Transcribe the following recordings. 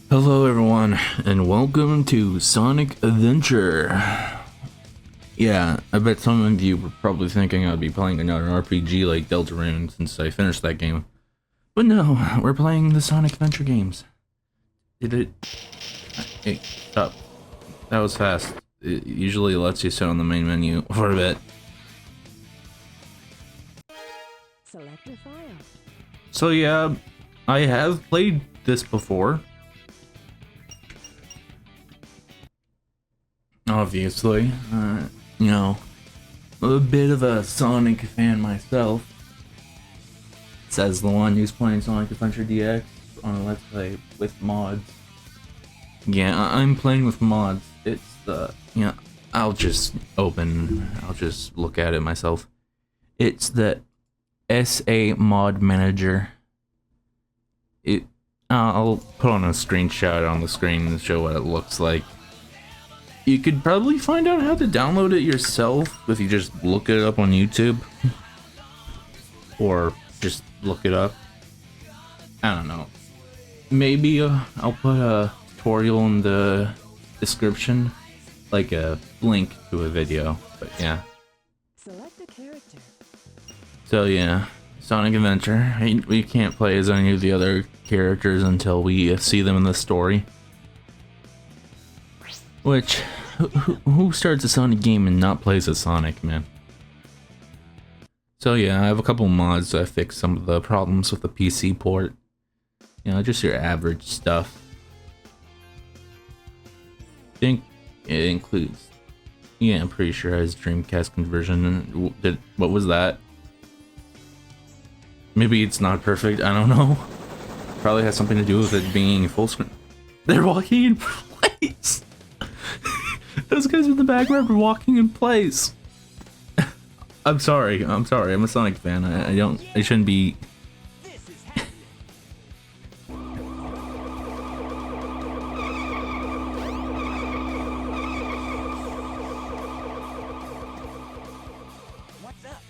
Hello everyone, and welcome to Sonic Adventure. Yeah, I bet some of you were probably thinking I'd be playing another RPG like Deltarune since I finished that game. But no, we're playing the Sonic Adventure games. Did it... Hey, stop. That was fast. It usually lets you sit on the main menu for a bit. Select a file. So yeah, I have played this before. Obviously, you know, I'm a bit of a Sonic fan myself. Says the one who's playing Sonic Adventure DX on a Let's Play with mods. Yeah, I'm playing with mods. It's the, I'll just look at it myself. It's the SA Mod Manager. I'll put on a screenshot on the screen to show what it looks like. You could probably find out how to download it yourself if you just look it up on YouTube. Or just look it up. I don't know. Maybe I'll put a tutorial in the description. Like a link to a video. But yeah. Select a character. So yeah. Sonic Adventure. We can't play as any of the other characters until we see them in the story. Which, who starts a Sonic game and not plays as Sonic, man? So yeah, I have a couple mods to fix some of the problems with the PC port. You know, just your average stuff. I think it includes... Yeah, I'm pretty sure it has Dreamcast conversion. What was that? Maybe it's not perfect, I don't know. Probably has something to do with it being full screen. They're walking in place! Those guys in the background are walking in place. I'm sorry. I'm a Sonic fan. I shouldn't be. What's up?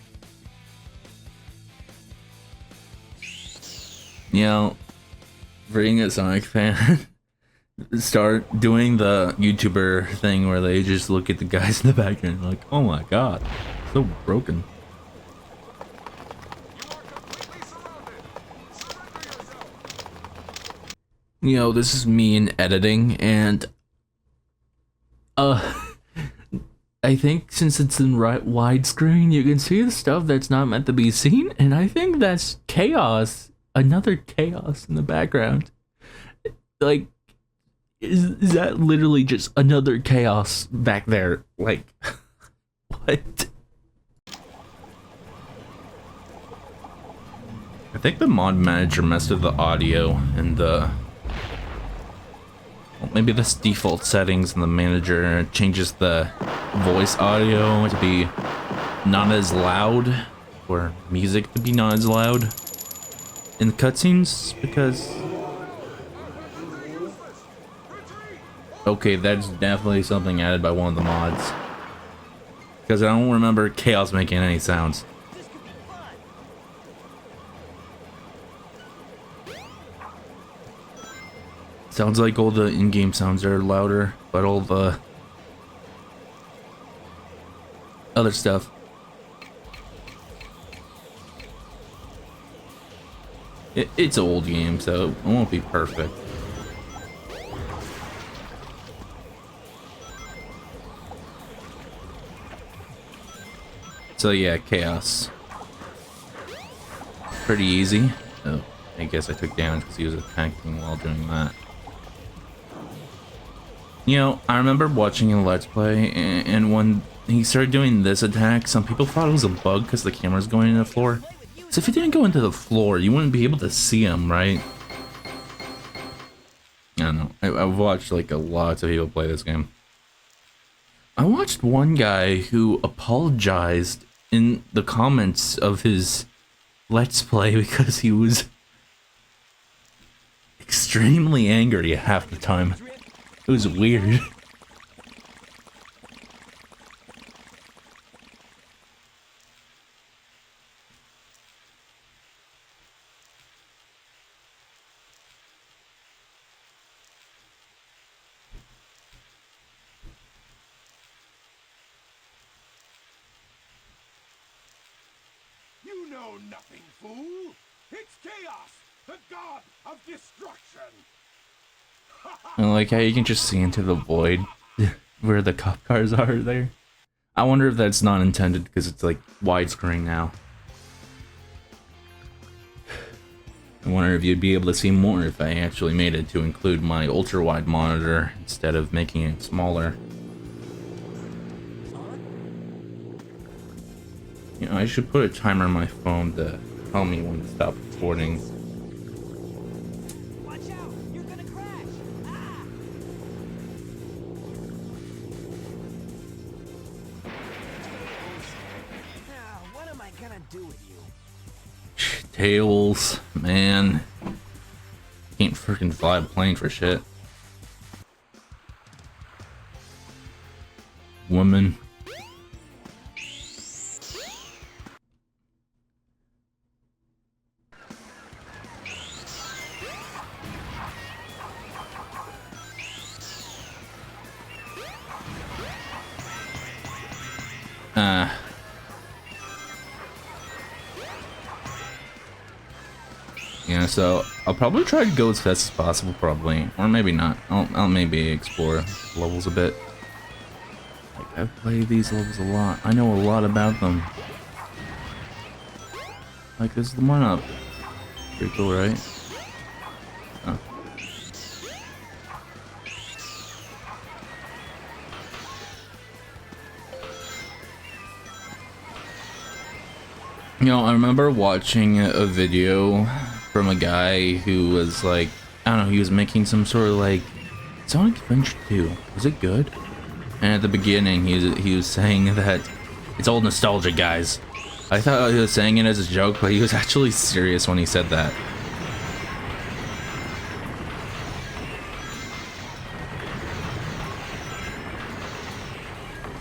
You know, being a Sonic fan. Start doing the YouTuber thing where they just look at the guys in the background like, oh my god, so broken. You know, this is me in editing, and I think since it's in widescreen, you can see the stuff that's not meant to be seen, and I think that's chaos, another chaos in the background. Like, is that literally just another chaos back there? Like, what? I think the mod manager messed with the audio and the... Well, maybe this default settings in the manager changes the voice audio to be not as loud, or music to be not as loud in the cutscenes, because... Okay, that's definitely something added by one of the mods. Because I don't remember Chaos making any sounds. Sounds like all the in-game sounds are louder, but all the other stuff. It's an old game, so it won't be perfect. So yeah, Chaos. Pretty easy. Oh, I guess I took damage because he was attacking while doing that. You know, I remember watching a Let's Play, and when he started doing this attack, some people thought it was a bug because the camera's going into the floor. So if he didn't go into the floor, you wouldn't be able to see him, right? I don't know. I've watched like a lot of people play this game. I watched one guy who apologized in the comments of his Let's Play because he was extremely angry half the time. It was weird. know nothing, fool. It's chaos, the god of destruction. I like how you can just see into the void where the cop cars are there. I wonder if that's not intended because it's like widescreen now. I wonder if you'd be able to see more if I actually made it to include my ultra-wide monitor instead of making it smaller. You know, I should put a timer on my phone to tell me when to stop recording. Watch out! You're gonna crash! Ah! What am I gonna do with you? Tails, man. Can't freaking fly a plane for shit. Woman. Yeah, so I'll probably try to go as fast as possible, probably, or maybe not. I'll maybe explore levels a bit. Like, I've played these levels a lot. I know a lot about them. Like, this is the one up. Pretty cool, right? Oh. You know, I remember watching a video from a guy who was like, I don't know, he was making some sort of like Sonic Adventure 2. Was it good? And at the beginning, he was saying that it's old nostalgia, guys. I thought he was saying it as a joke, but he was actually serious when he said that.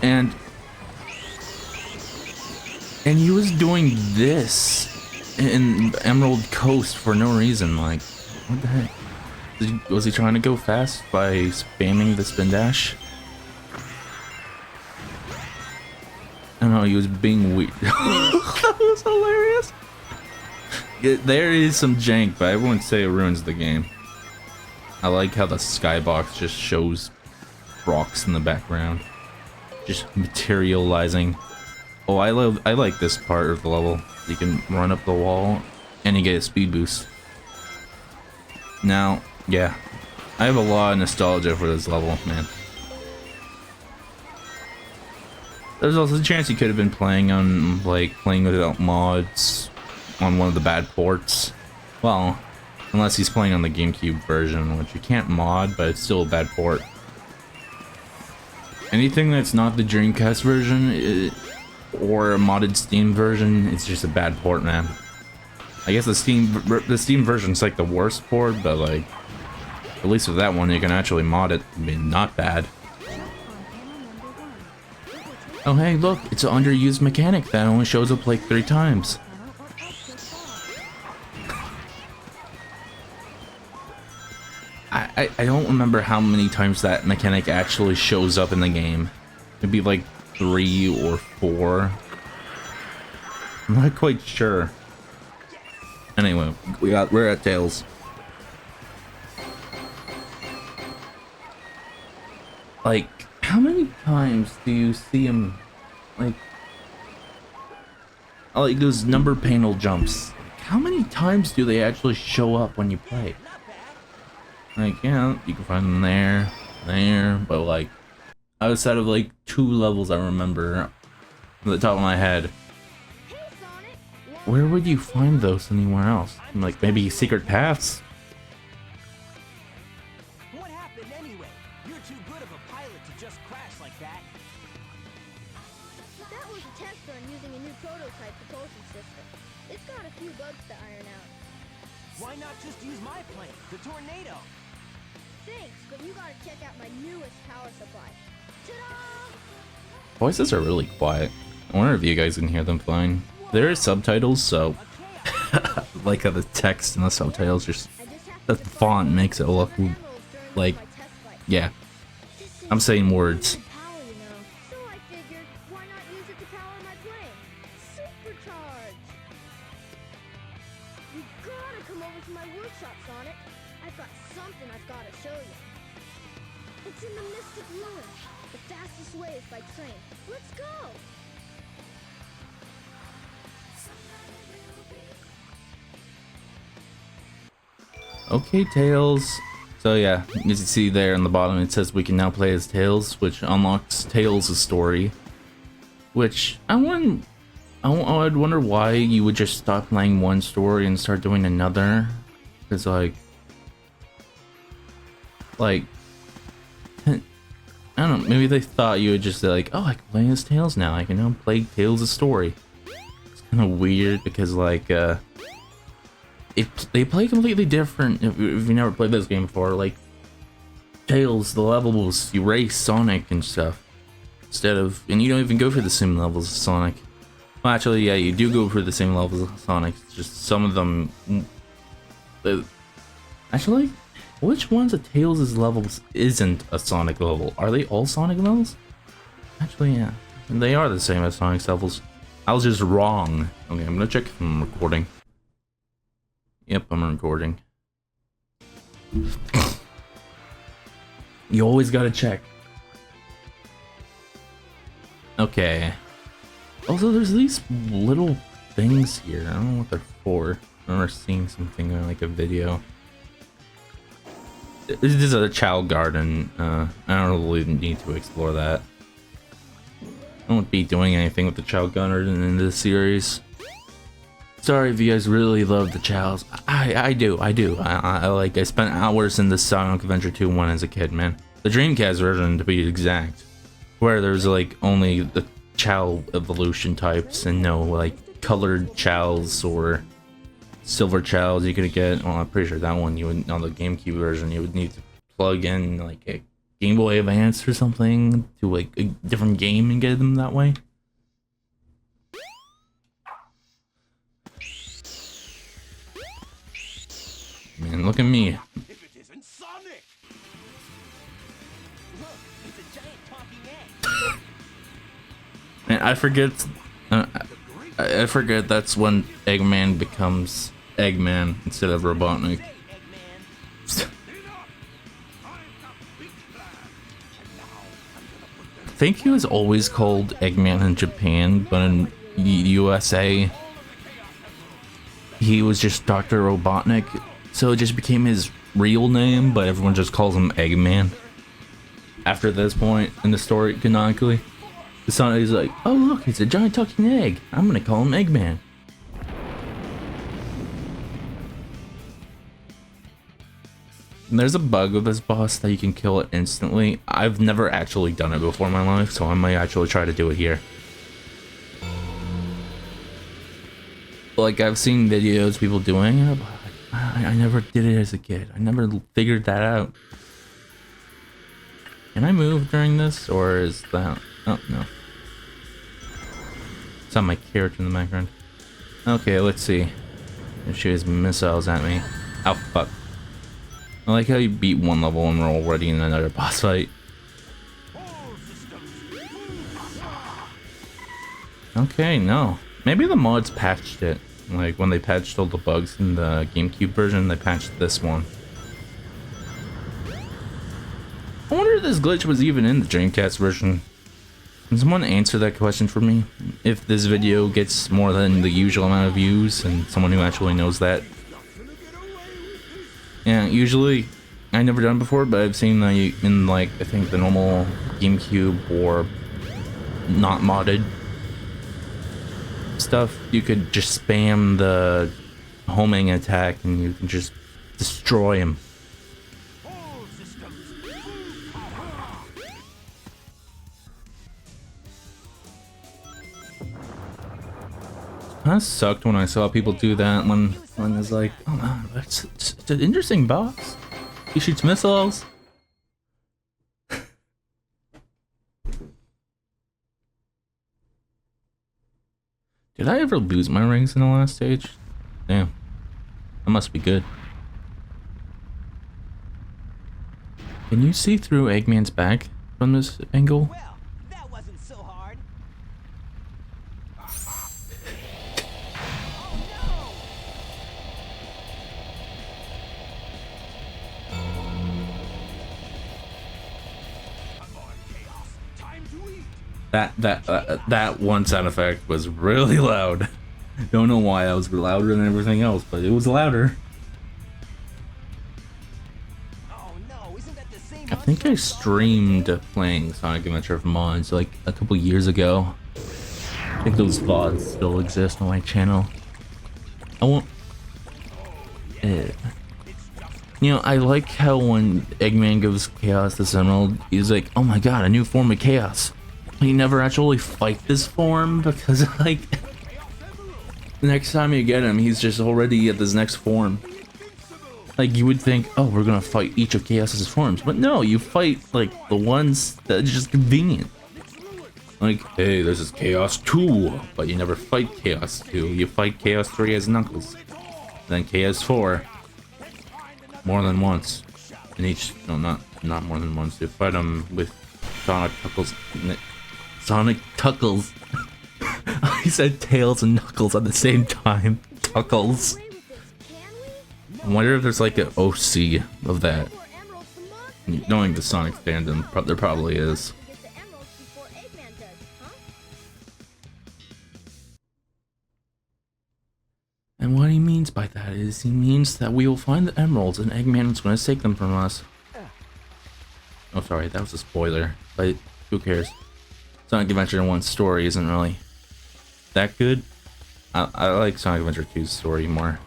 And he was doing this in Emerald Coast for no reason. Like, what the heck? Was he trying to go fast by spamming the spin dash? I don't know, he was being weird. That was hilarious. There is some jank, but I wouldn't say it ruins the game. I like how the skybox just shows rocks in the background, just materializing. Oh, I like this part of the level. You can run up the wall, and you get a speed boost. Now, yeah, I have a lot of nostalgia for this level, man. There's also a chance you could have been playing on, like, playing without mods on one of the bad ports. Well, unless he's playing on the GameCube version, which you can't mod, but it's still a bad port. Anything that's not the Dreamcast version, or a modded Steam version, it's just a bad port, man. I guess the Steam version's like the worst port, but like, at least with that one you can actually mod it. I mean, not bad. Oh hey, look, it's an underused mechanic that only shows up like 3 times. I don't remember how many times that mechanic actually shows up in the game. Maybe like 3 or 4. I'm not quite sure. Anyway, we're at Tails. Like, how many times do you see him, like those number panel jumps? How many times do they actually show up when you play? Like, yeah, you can find them there, but like, outside of like 2 levels I remember from the top of my head, where would you find those anywhere else? Like, maybe secret paths? What happened anyway? You're too good of a pilot to just crash like that. That was a test run using a new prototype propulsion system. It's got a few bugs to iron out. Why not just use my plane, the Tornado? Thanks, but you gotta check out my newest power supply. Ta-da! Voices are really quiet. I wonder if you guys can hear them fine. There are subtitles, so like how the text and the subtitles just, the font makes it look like, yeah, I'm saying words. Power, you know. So I figured, why not use it to power my plane? Supercharge! You gotta come over to my workshop, Sonic. I've got something I've gotta show you. It's in the Mystic Ruins. The fastest way is by train. Let's go! Okay, Tails. So yeah, as you see there in the bottom, it says we can now play as Tails, which unlocks Tails' story. Which I would wonder why you would just stop playing one story and start doing another. Because like, I don't know, maybe they thought you would just say like, oh, I can play as Tails now. I can now play Tails' story. It's kind of weird because like, they play completely different. If you never played this game before, like Tails, the levels you race Sonic and stuff instead of, and you don't even go for the same levels as Sonic. Well, actually, yeah, you do go for the same levels as Sonic. It's just some of them. Actually, which ones of Tails' levels isn't a Sonic level? Are they all Sonic levels? Actually, yeah, they are the same as Sonic's levels. I was just wrong. Okay, I'm gonna check if I'm recording. Yep, I'm recording. You always gotta check. Okay. Also, there's these little things here. I don't know what they're for. I remember seeing something on like a video. This is a child garden. I don't really need to explore that. I won't be doing anything with the child garden in this series. Sorry if you guys really love the Chows. I do. I spent hours in the Sonic Adventure 2 one as a kid, man. The Dreamcast version, to be exact, where there's like only the Chow evolution types and no like colored Chows or silver Chows you could get. Well, I'm pretty sure that one you would, on the GameCube version, you would need to plug in like a Game Boy Advance or something to like a different game and get them that way. Man, look at me. If it isn't Sonic! Look, it's a giant talking egg. Man, I forget that's when Eggman becomes Eggman instead of Robotnik. Hey, Eggman. I think he was always called Eggman in Japan, but in USA, he was just Dr. Robotnik. So it just became his real name, but everyone just calls him Eggman. After this point in the story, canonically, the Sonic is like, oh look, it's a giant talking egg. I'm gonna call him Eggman. And there's a bug with this boss that you can kill it instantly. I've never actually done it before in my life, so I might actually try to do it here. Like, I've seen videos, people doing it, but I never did it as a kid. I never figured that out. Can I move during this, or is that... Oh, no. It's not my character in the background. Okay, let's see. It shoots missiles at me. Oh, fuck. I like how you beat one level and we're already in another boss fight. Okay, no. Maybe the mods patched it. Like, when they patched all the bugs in the GameCube version, they patched this one. I wonder if this glitch was even in the Dreamcast version. Can someone answer that question for me? If this video gets more than the usual amount of views, and someone who actually knows that. Yeah, usually, I've never done it before, but I've seen in like, I think the normal GameCube or not modded stuff, you could just spam the homing attack and you can just destroy him. Kind of sucked when I saw people do that when I was like, oh man, it's an interesting boss. He shoots missiles. Did I ever lose my rings in the last stage? Damn. That must be good. Can you see through Eggman's back from this angle? Well, that wasn't so hard. Oh That one sound effect was really loud. Don't know why that was louder than everything else, but it was louder. Oh no, isn't that the same I think I streamed playing Sonic Adventure of Mods like a couple years ago. I think those VODs still exist on my channel. I won't. You know, I like how when Eggman gives Chaos this emerald, he's like, "Oh my god, a new form of Chaos." But you never actually fight this form because, like, the next time you get him, he's just already at this next form. Like, you would think, oh, we're gonna fight each of Chaos's forms, but no, you fight like the ones that are just convenient. Like, hey, this is Chaos 2, but you never fight Chaos 2. You fight Chaos 3 as Knuckles, then Chaos 4 more than once. In each, no, not more than once. You fight them with Sonic Tuckles. Sonic Tuckles. I said Tails and Knuckles at the same time. Tuckles. I wonder if there's like an OC of that. Knowing the Sonic fandom, there probably is. And what he means by that is he means that we will find the emeralds and Eggman is going to take them from us. Oh, sorry, that was a spoiler, but who cares? Sonic Adventure 1's story isn't really that good. I like Sonic Adventure 2's story more.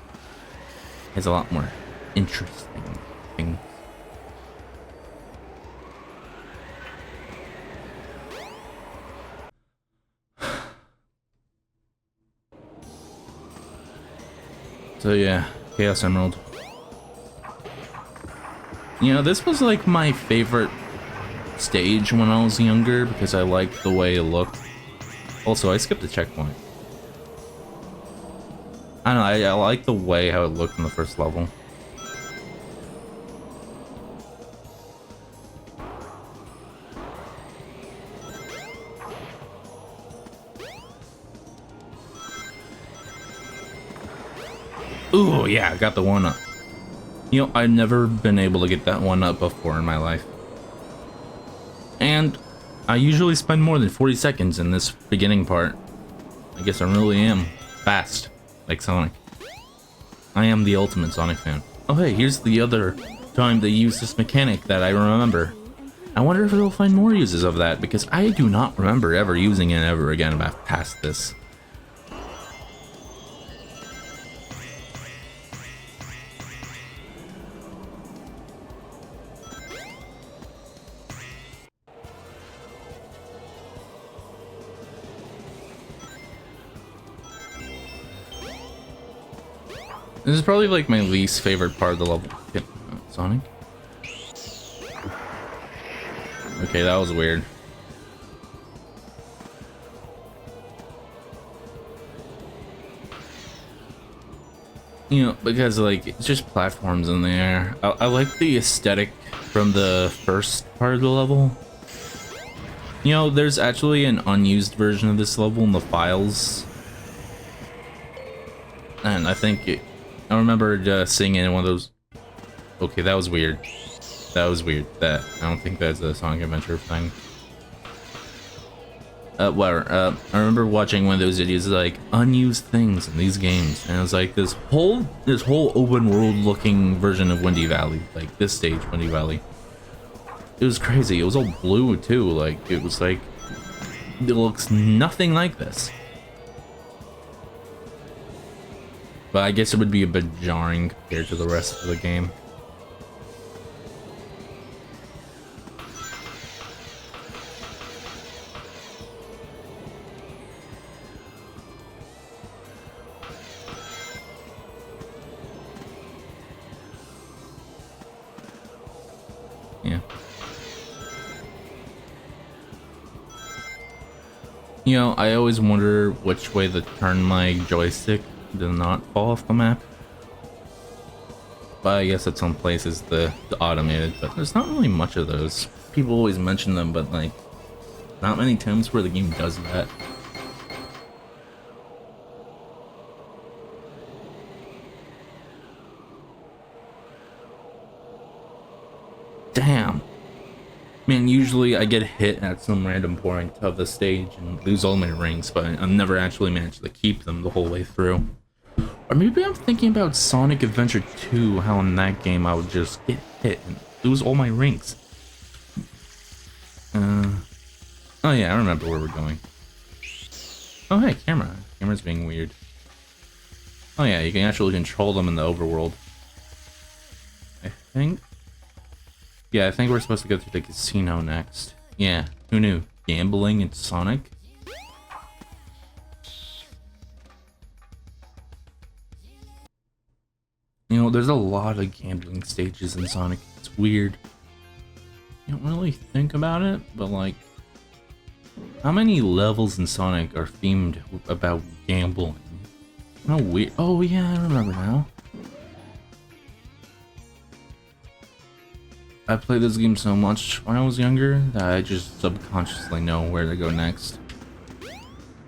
It has a lot more interesting things. So yeah, Chaos Emerald. You know, this was like my favorite stage when I was younger because I liked the way it looked. Also, I skipped a checkpoint. I don't know, I like the way how it looked in the first level. Ooh, yeah, I got the 1-up. You know, I've never been able to get that 1-up before in my life. And I usually spend more than 40 seconds in this beginning part. I guess I really am fast, like Sonic. I am the ultimate Sonic fan. Oh hey, here's the other time they used this mechanic that I remember. I wonder if they'll find more uses of that, because I do not remember ever using it ever again past this. This is probably like my least favorite part of the level. Yep. Sonic? Okay, that was weird. You know, because like, it's just platforms in the air. I like the aesthetic from the first part of the level. You know, there's actually an unused version of this level in the files. And I think I remember seeing it in one of those. Okay, that was weird. That was weird. I don't think that's a Sonic Adventure thing. I remember watching one of those videos like unused things in these games, and it was like this whole open world looking version of Windy Valley, like this stage, Windy Valley. It was crazy. It was all blue too. Like it was like it looks nothing like this. But I guess it would be a bit jarring compared to the rest of the game. Yeah. You know, I always wonder which way to turn my joystick to not fall off the map. But I guess at some places the automated, but there's not really much of those. People always mention them, but like, not many times where the game does that. Damn. Man, usually I get hit at some random point of the stage and lose all my rings, but I've never actually managed to keep them the whole way through. Or maybe I'm thinking about Sonic Adventure 2, how in that game I would just get hit and lose all my rings. Oh yeah, I remember where we're going. Oh hey, camera. Camera's being weird. Oh yeah, you can actually control them in the overworld. I think. Yeah, I think we're supposed to go through the casino next. Yeah, who knew? Gambling in Sonic? You know, there's a lot of gambling stages in Sonic. It's weird. You don't really think about it, but like, how many levels in Sonic are themed about gambling? How weird. Oh yeah, I remember now. I played this game so much when I was younger that I just subconsciously know where to go next.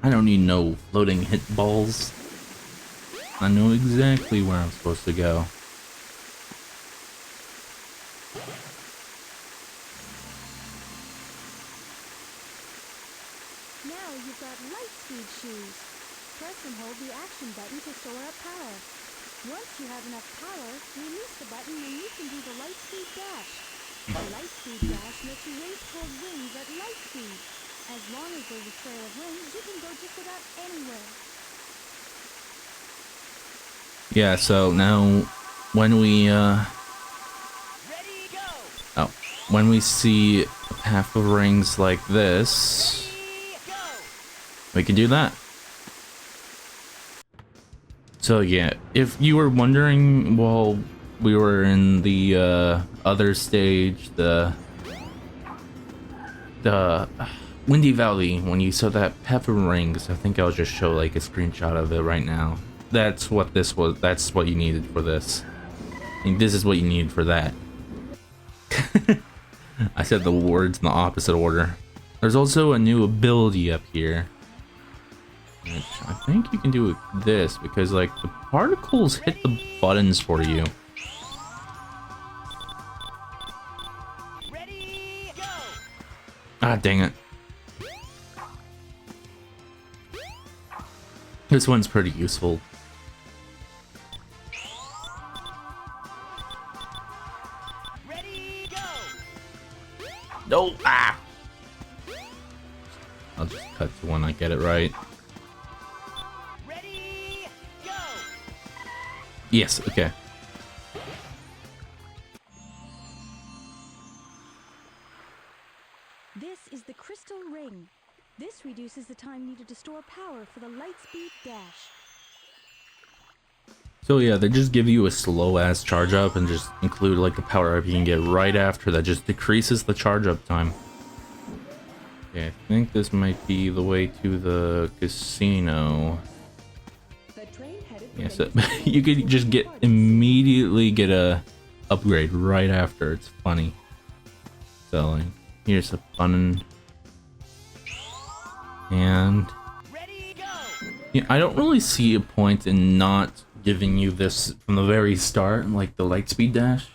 I don't need no floating hit balls. I know exactly where I'm supposed to go. Now you've got light speed shoes. Press and hold the action button to store up power. Once you have enough power, release the button and you can do the light speed dash. The light speed dash lets you race toward rings at light speed. As long as there's a trail of rings, you can go just about anywhere. Yeah, so now when we Ready, go! when we see a path of rings like this, Go! we can do that. So yeah, if you were wondering, well, we were in the other stage, the Windy Valley, when you saw that path of rings. I think I'll just show like a screenshot of it right now. That's what this was. That's what you needed for this. And this is what you need for that. I said the words in the opposite order. There's also a new ability up here, which I think you can do with this, because like the particles hit the buttons for you. Ready, go! Ah, dang it. This one's pretty useful. Ready, go! No, ah! I'll just cut to when I get it right. Ready, go! Yes, okay. This is the crystal ring. This reduces the time needed to store power for the light speed dash. So yeah, they just give you a slow ass charge up and just include like the power up you can get right after that just decreases the charge up time. Okay, I think this might be the way to the casino. Yes, you could just immediately get a upgrade right after. It's funny. So like, here's a button. And Ready, go! yeah, I don't really see a point in not giving you this from the very start, like the light speed dash,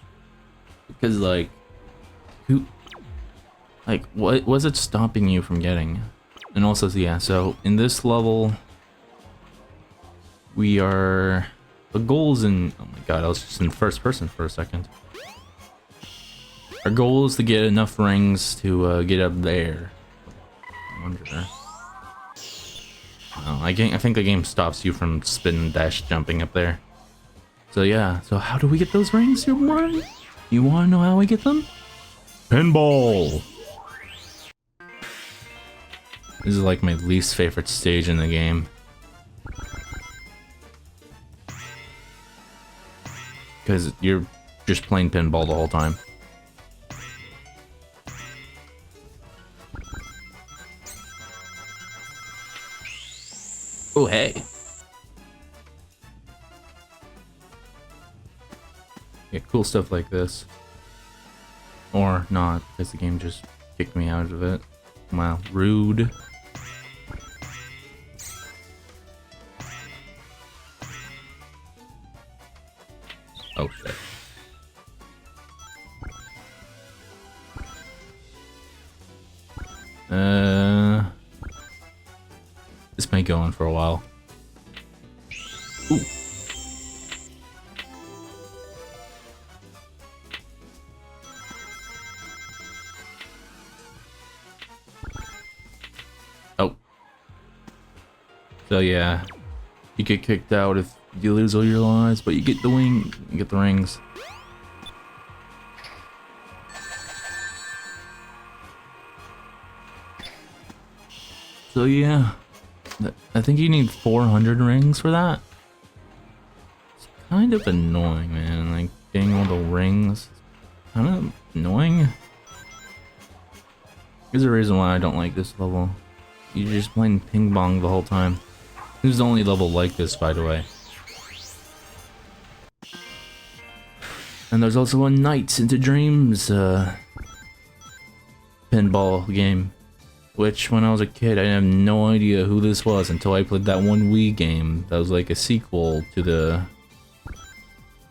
because like, what was it stopping you from getting? And also, yeah, so in this level, we are, the goals in, oh my god, I was just in first person for a second. Our goal is to get enough rings to get up there. I wonder. Oh, I think the game stops you from spin dash jumping up there. So yeah, so how do we get those rings, you want? You wanna know how we get them? Pinball! This is like my least favorite stage in the game. Because you're just playing pinball the whole time. Oh, hey. Yeah, cool stuff like this. Or not, because the game just kicked me out of it. Wow, rude. Oh, shit. This may go on for a while. Ooh. Oh. So yeah, you get kicked out if you lose all your lives, but you get the you get the rings. So yeah, I think you need 400 rings for that. It's kind of annoying, man. Like getting all the rings, kind of annoying. There's a reason why I don't like this level. You're just playing ping pong the whole time. This is the only level like this, by the way. And there's also a Nights into Dreams pinball game. Which, when I was a kid, I had no idea who this was until I played that one Wii game. That was like a sequel to the...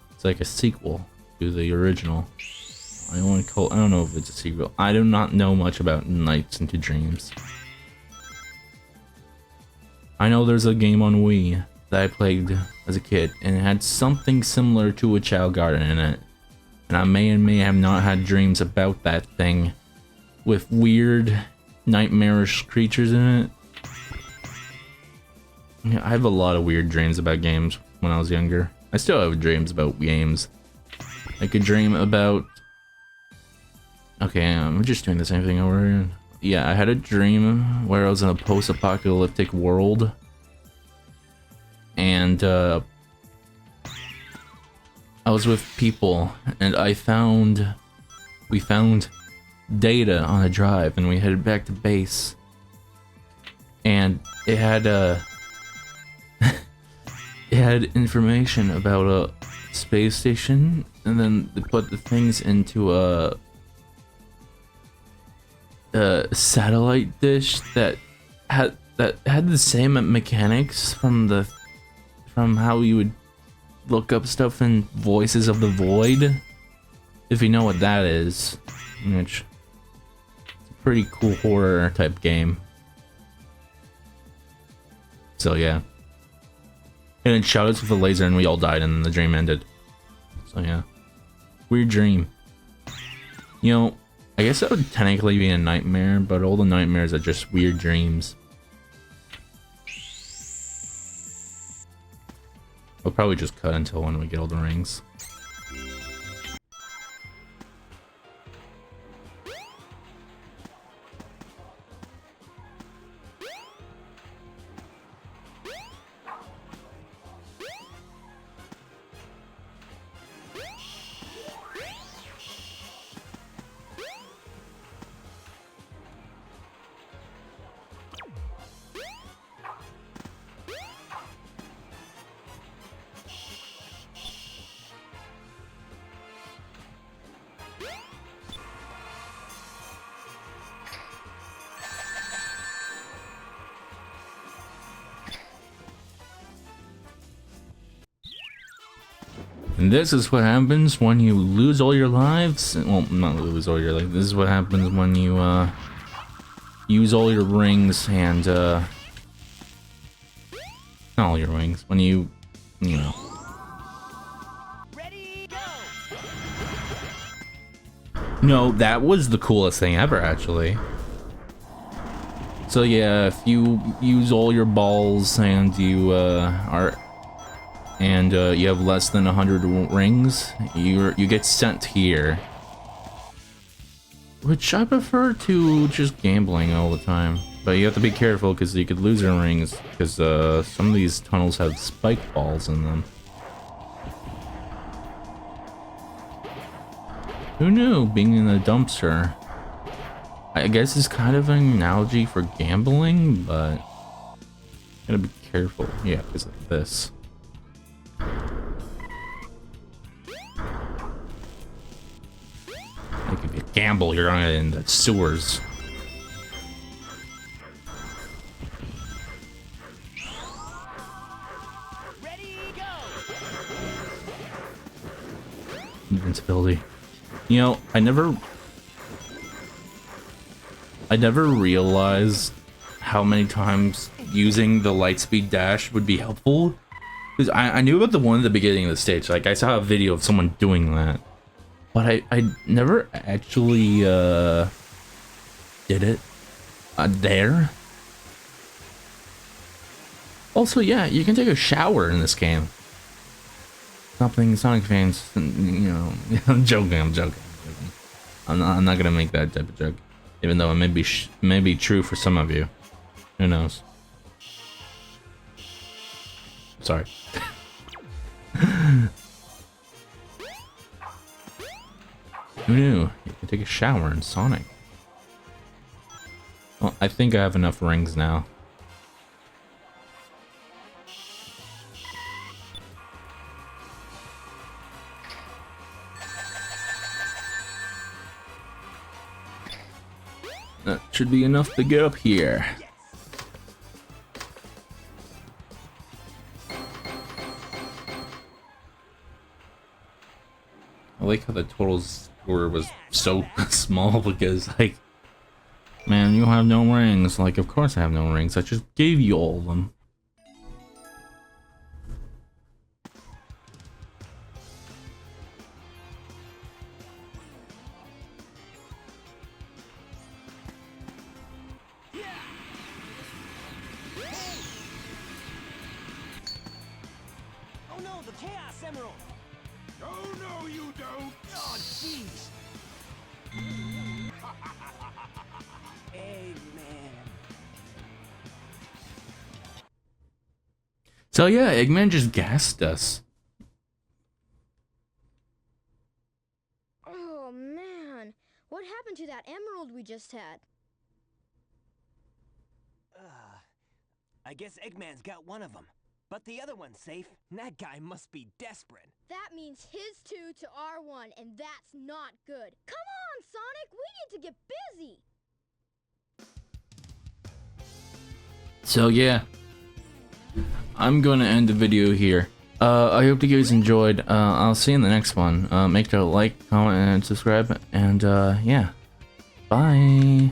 It's like a sequel to the original. I don't know if it's a sequel. I do not know much about Nights into Dreams. I know there's a game on Wii that I played as a kid, and it had something similar to a Chow Garden in it. And I may have not had dreams about that thing with weird, nightmarish creatures in it. Yeah, I have a lot of weird dreams about games when I was younger. I still have dreams about games. I could dream about... Okay, I'm just doing the same thing over here. Yeah, I had a dream where I was in a post-apocalyptic world. And, I was with people, and we found data on a drive, and we headed back to base. And it had, it had information about a space station, and then they put the things into a satellite dish that had the same mechanics from how you would look up stuff in Voices of the Void, if you know what that is, which it's a pretty cool horror type game. So yeah, and it shot us with a laser and we all died and then the dream ended. So yeah, weird dream. You know, I guess that would technically be a nightmare, but all the nightmares are just weird dreams. We'll probably just cut until when we get all the rings. And this is what happens when you lose all your lives. Well, not lose all your lives. This is what happens when you use all your rings and not all your rings. When you know. Ready, go! No, that was the coolest thing ever, actually. So yeah, if you use all your balls and you you have less than 100 rings, you get sent here. Which I prefer to just gambling all the time. But you have to be careful because you could lose your rings because some of these tunnels have spike balls in them. Who knew being in a dumpster? I guess it's kind of an analogy for gambling, but gotta be careful. Yeah, because of this. Like if you gamble, you're gonna in the sewers. Ready, go! Invincibility. You know, I never I never realized how many times using the lightspeed dash would be helpful. Because I knew about the one at the beginning of the stage. Like, I saw a video of someone doing that. But I never actually did it there. Also, yeah, you can take a shower in this game. Something Sonic fans, you know, I'm joking. I'm not gonna make that type of joke, even though it may be true for some of you. Who knows? Sorry. Who knew? You could take a shower in Sonic. Well, I think I have enough rings now. That should be enough to get up here. I like how the total score was so small because, like, man, you have no rings. Like, of course I have no rings. I just gave you all of them. Oh no, the Chaos Emerald! Oh, no, you don't. Oh, jeez! Eggman. So yeah, Eggman just gassed us. Oh man, what happened to that emerald we just had? I guess Eggman's got one of them. But the other one's safe. That guy must be desperate. That means his 2 to our 1, and that's not good. Come on, Sonic, we need to get busy. So yeah, I'm going to end the video here. I hope you guys enjoyed. I'll see you in the next one. Make sure to like, comment, and subscribe. And yeah, bye.